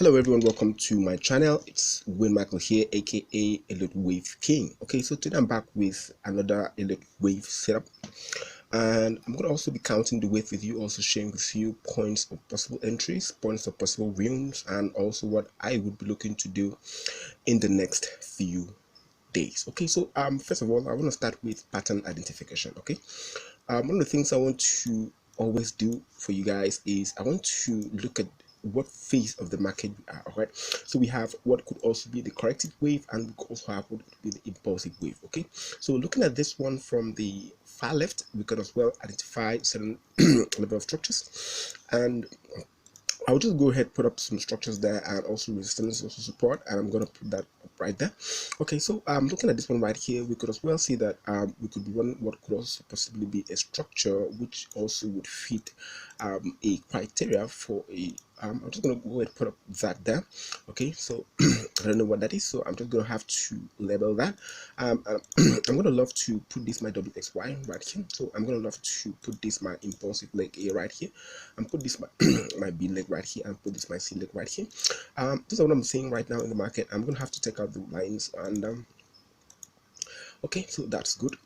Hello everyone, welcome to my channel. It's Michael here, aka Elliot Wave King. Okay, so today I'm back with another Elliot Wave setup, and I'm going to also be counting the wave with you, also sharing with you points of possible entries, points of possible rooms, and also what I would be looking to do in the next few days. Okay, so first of all, I want to start with pattern identification. Okay, one of the things I want to always do for you guys is I want to look at what phase of the market we are. All right, so we have what could also be the corrective wave, and we could also have what would be the impulsive wave. Okay, so looking at this one from the far left, we could as well identify certain level of structures, and I'll just go ahead, put up some structures there, and also resistance, also support, and I'm going to put that up right there. Okay, so looking at this one right here, we could as well see that we could be running what could also possibly be a structure which also would fit a criteria for a I'm just going to go ahead and put up that there. Okay, so I don't know what that is, so I'm just going to have to label that. I'm going to love to put this my WXY right here, so I'm going to love to put this my impulsive leg A right here, and put this my, my B leg right here, and put this my C leg right here. This is what I'm seeing right now in the market. I'm going to have to take out the lines, and okay, so that's good.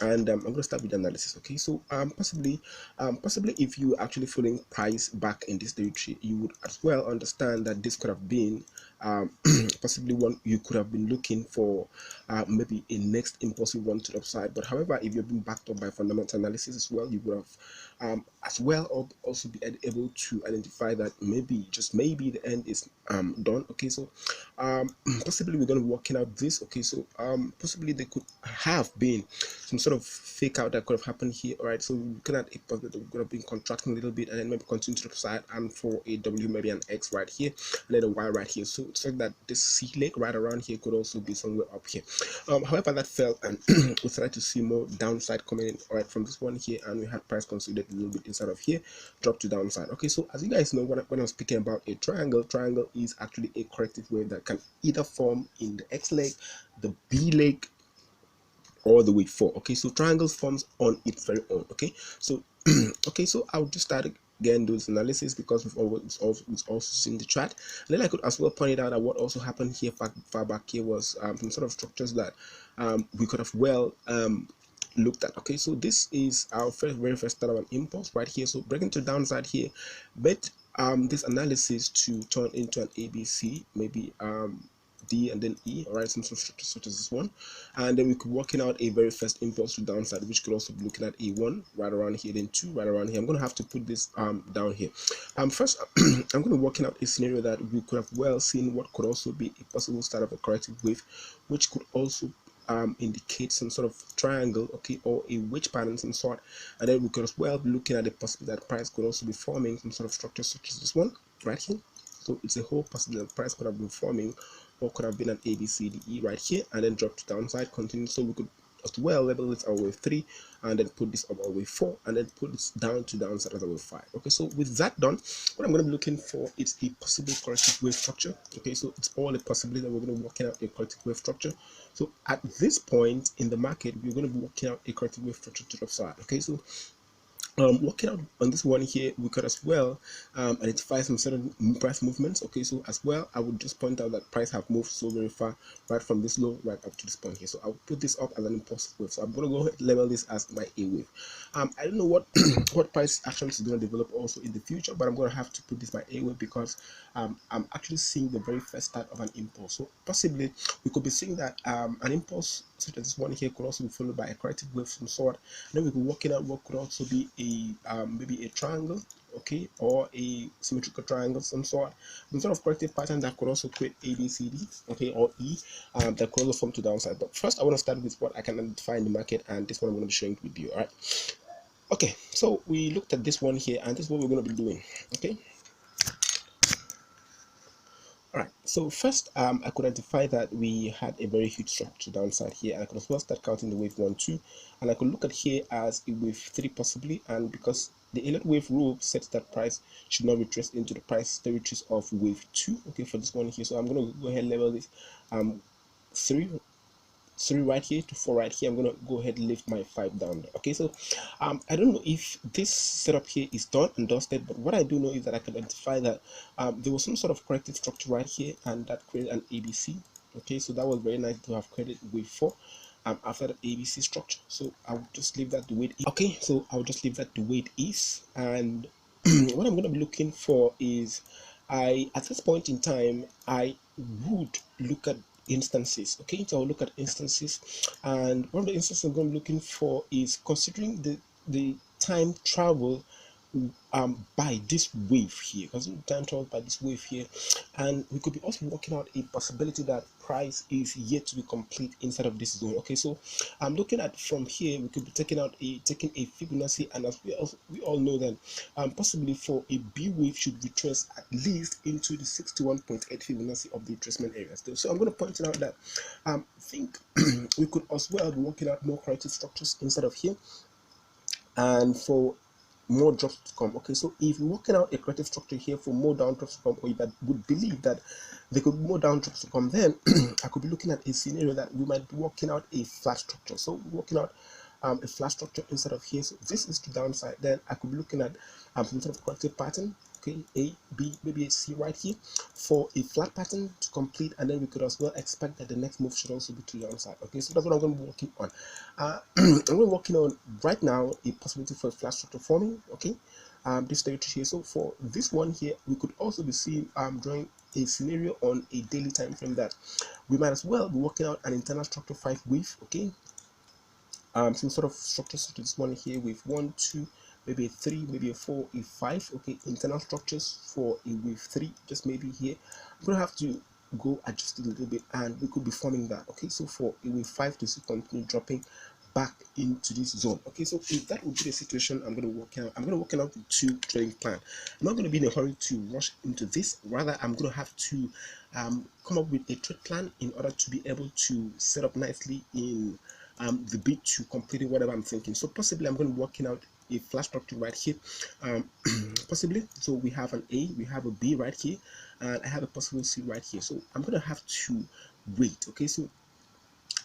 And I'm going to start with the analysis. Okay, so possibly if you actually following price back in this territory, you would as well understand that this could have been possibly one you could have been looking for, maybe a next impulsive run to the upside. But however, if you've been backed up by fundamental analysis as well, you would have as well also be able to identify that maybe, just maybe, the end is done. Okay, so possibly we're going to be working out this. Okay, so possibly there could have been some sort of fake out that could have happened here. All right, so we're looking at a possibility that could have been contracting a little bit and then maybe continue to the upside, and for a W maybe an X right here and then a Y right here. So it's like that this C leg right around here could also be somewhere up here. However, that fell, and we started to see more downside coming in, all right, from this one here, and we had price consolidate a little bit inside of here, drop to downside. Okay, so as you guys know, when I'm speaking about a triangle is actually a corrective wave that can either form in the X leg, the B leg, or the wave 4. Okay, so triangles forms on its very own. Okay, so okay, so I'll just start again do this analysis because we've also seen the chart, and then I could as well point it out that what also happened here far back here was some sort of structures that we could have well looked at. Okay, so this is our very first start of an impulse right here, so breaking to downside here, but this analysis to turn into an ABC, maybe D and then E, all right, some sort of structure such as this one, and then we could working out a very first impulse to downside, which could also be looking at A1 right around here, then 2 right around here. I'm going to have to put this down here. First I'm going to working out a scenario that we could have well seen what could also be a possible start of a corrective wave, which could also indicate some sort of triangle, okay, or a wedge pattern some sort, and then we could as well be looking at the possibility that price could also be forming some sort of structure such as this one right here. So it's a whole possibility that price could have been forming, or could have been an A, B, C, D, E right here, and then drop to downside, continue. So we could as well label this our wave 3, and then put this up our wave 4, and then put this down to downside as a wave 5. Okay, so with that done, what I'm going to be looking for is a possible corrective wave structure. Okay, so it's all a possibility that we're going to be working out a corrective wave structure. So at this point in the market, we're going to be working out a corrective wave structure to the upside. Okay, so working out on this one here, we could as well identify some certain price movements. Okay, so as well, I would just point out that price have moved so very far right from this low right up to this point here. So I'll put this up as an impulsive wave. So I'm going to go ahead and label this as my A wave. I don't know what what price action is going to develop also in the future, but I'm going to have to put this my A wave because I'm actually seeing the very first start of an impulse. So possibly we could be seeing that an impulse such as this one here could also be followed by a corrective wave of some sort. And then we could work it out what could also be a maybe a triangle, okay, or a symmetrical triangle some sort of corrective pattern that could also create A, B, C, D, okay, or E, that could also form to downside. But first I want to start with what I can identify in the market, and this one I'm going to be showing with you. All right, okay, so we looked at this one here, and this is what we're going to be doing. Okay, all right, so first I could identify that we had a very huge structure downside here, and I could as well start counting the wave 1, 2, and I could look at here as a wave 3 possibly, and because the Elliot wave rule sets that price should not retrace into the price territories of wave 2, okay, for this one here. So I'm going to go ahead and label this 3 3 right here to 4 right here, I'm going to go ahead and lift my 5 down there. Okay, so I don't know if this setup here is done and dusted, but what I do know is that I can identify that there was some sort of corrected structure right here, and that created an ABC. Okay, so that was very nice to have created wave 4 after the ABC structure. So I'll just leave that the way it is. Okay, so I'll just leave that the way it is, and what I'm going to be looking for is, at this point in time, I would look at instances. Okay, so I'll look at instances, and one of the instances I'm going to be looking for is considering the time travel by this wave here, because time travel by this wave here, and we could be also working out a possibility that price is yet to be complete inside of this zone. Okay, so I'm looking at from here, we could be taking a Fibonacci, and as we all know that possibly for a B wave should retrace at least into the 61.8 Fibonacci of the retracement areas. So I'm going to point out that I think we could as well be working out more corrective structures inside of here, and for more drops to come. Okay, so if we're working out a corrective structure here for more down drops to come, or if I would believe that there could be more down drops to come, then I could be looking at a scenario that we might be working out a flat structure. So we're working out a flat structure instead of here. So this is the downside. Then I could be looking at some sort of corrective pattern. Okay, A, B, maybe a C right here for a flat pattern to complete, and then we could as well expect that the next move should also be to the downside. Okay, so that's what I'm going to be working on. I'm going to be working on right now a possibility for a flat structure forming. Okay, this territory here. So for this one here, we could also be seeing drawing a scenario on a daily time frame that we might as well be working out an internal structure 5 wave. Okay, some sort of structure such as this one here with 1, 2, maybe a 3, maybe a 4, a 5. Okay, internal structures for a wave 3, just maybe here. I'm gonna have to go adjust it a little bit, and we could be forming that. Okay, so for a wave 5 to still continue dropping back into this zone. Okay, so if that would be the situation, I'm going to work out the 2 trading plan. I'm not going to be in a hurry to rush into this. Rather, I'm going to have to come up with a trade plan in order to be able to set up nicely in the bid to completing whatever I'm thinking. So possibly I'm going to be working out a flat structure right here, possibly. So we have an A, we have a B right here, and I have a possible C right here. So I'm going to have to wait. Okay, so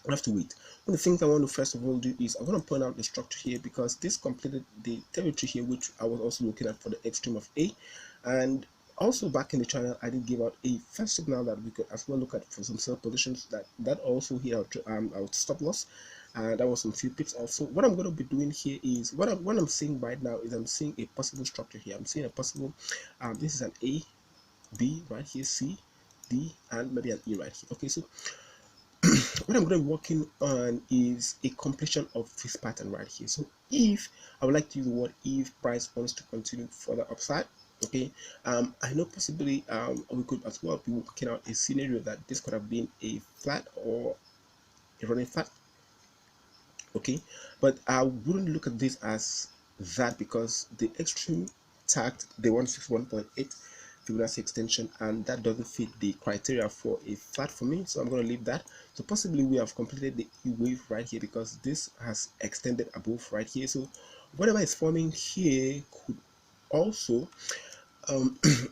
I have to wait. One of the things I want to first of all do is I'm going to point out the structure here, because this completed the territory here, which I was also looking at for the extreme of A. And also back in the channel, I did give out a first signal that we could as well look at for some sell positions. That also here our stop loss. That was some few pips also. What I'm going to be doing here is what I'm seeing right now is I'm seeing a possible structure here. I'm seeing a possible this is an A, B right here, C, D, and maybe an E right here. Okay, so what I'm going to be working on is a completion of this pattern right here. So if I would like to use the word if price wants to continue further upside, okay, I know possibly we could as well be working out a scenario that this could have been a flat or a running flat. Okay, but I wouldn't look at this as that, because the extreme tagged the 161.8 Fibonacci extension, and that doesn't fit the criteria for a flat for me, so I'm going to leave that. So possibly we have completed the E wave right here, because this has extended above right here. So whatever is forming here could also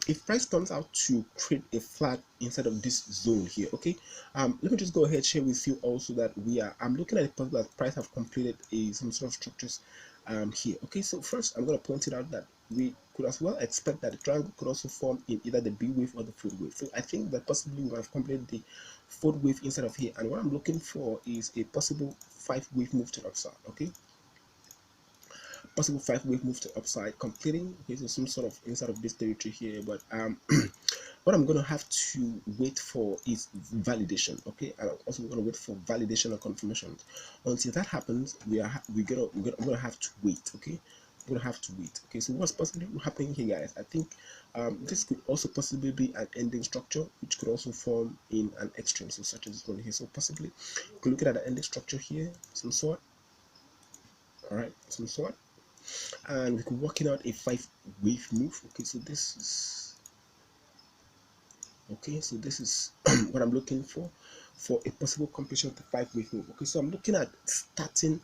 if price turns out to create a flat inside of this zone here. Okay, let me just go ahead share with you also that I'm looking at the possible that price have completed some sort of structures here. Okay, so first I'm going to point it out that we could as well expect that the triangle could also form in either the B wave or the fourth wave. So I think that possibly we have completed the fourth wave inside of here, and what I'm looking for is a possible 5 wave move to the upside. Okay, possible 5 wave move to upside completing. Okay, so some sort of inside of this territory here, but what I'm going to have to wait for is validation. Okay, and I'm also going to wait for validation and confirmation. Until that happens, I'm going to have to wait. Okay, I'm going to have to wait. Okay, so what's possibly happening here, guys? I think this could also possibly be an ending structure, which could also form in an extreme, so such as this one here. So possibly you could look at the ending structure here, some sort. All right, some sort, and we could working out a 5 wave move. Okay, so this is what I'm looking for a possible completion of the 5 wave move. Okay, so I'm looking at starting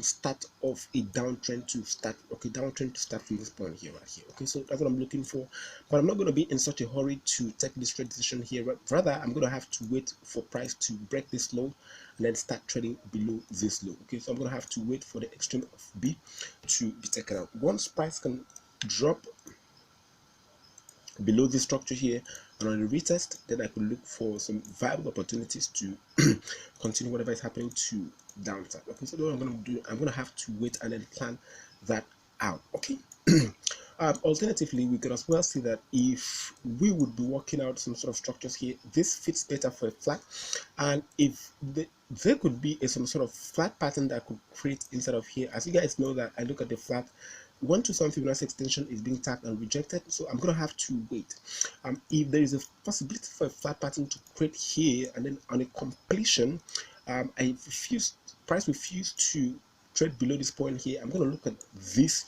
start of a downtrend to start. Okay, downtrend to start from this point here, right here. Okay, so that's what I'm looking for, but I'm not going to be in such a hurry to take this trade decision here. Rather, I'm going to have to wait for price to break this low and then start trading below this low. Okay, so I'm gonna have to wait for the extreme of B to be taken out. Once price can drop below this structure here and on a retest, then I could look for some viable opportunities to continue whatever is happening to downside. Okay, so what I'm going to do, I'm going to have to wait and then plan that out. Okay. Alternatively, we could as well see that if we would be working out some sort of structures here, this fits better for a flat, and if there could be some sort of flat pattern that could create inside of here. As you guys know that I look at the flat 127 Fibonacci extension is being tagged and rejected, so I'm gonna have to wait. If there is a possibility for a flat pattern to create here, and then on a completion, I refuse, price refuse to trade below this point here, I'm gonna look at this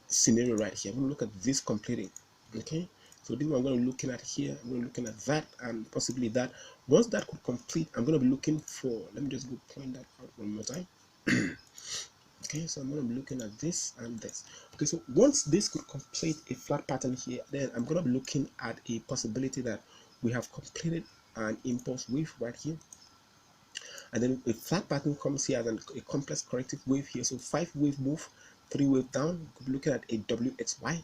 scenario right here. I'm gonna look at this completing. Okay, so this is what I'm gonna be looking at here. I'm gonna be looking at that and possibly that. Once that could complete, I'm gonna be looking for, let me just go point that out one more time. Okay, so I'm going to be looking at this and this. Okay, so once this could complete a flat pattern here, then I'm going to be looking at a possibility that we have completed an impulse wave right here, and then a flat pattern comes here as a complex corrective wave here. So 5-wave move, 3-wave down. We could be looking at a WXY.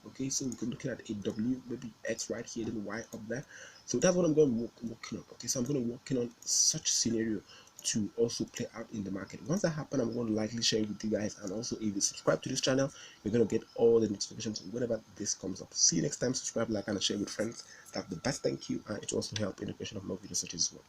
Okay, so we could be looking at a W, maybe X right here, then Y up there. So that's what I'm going to be working on. Okay, so I'm going to be working on such scenario to also play out in the market. Once that happens, I'm going to likely share it with you guys, and also if you subscribe to this channel, you're going to get all the notifications whenever this comes up. See you next time. Subscribe, like, and share with friends. That's the best thank you, and it will also help in the creation of more videos such as this one.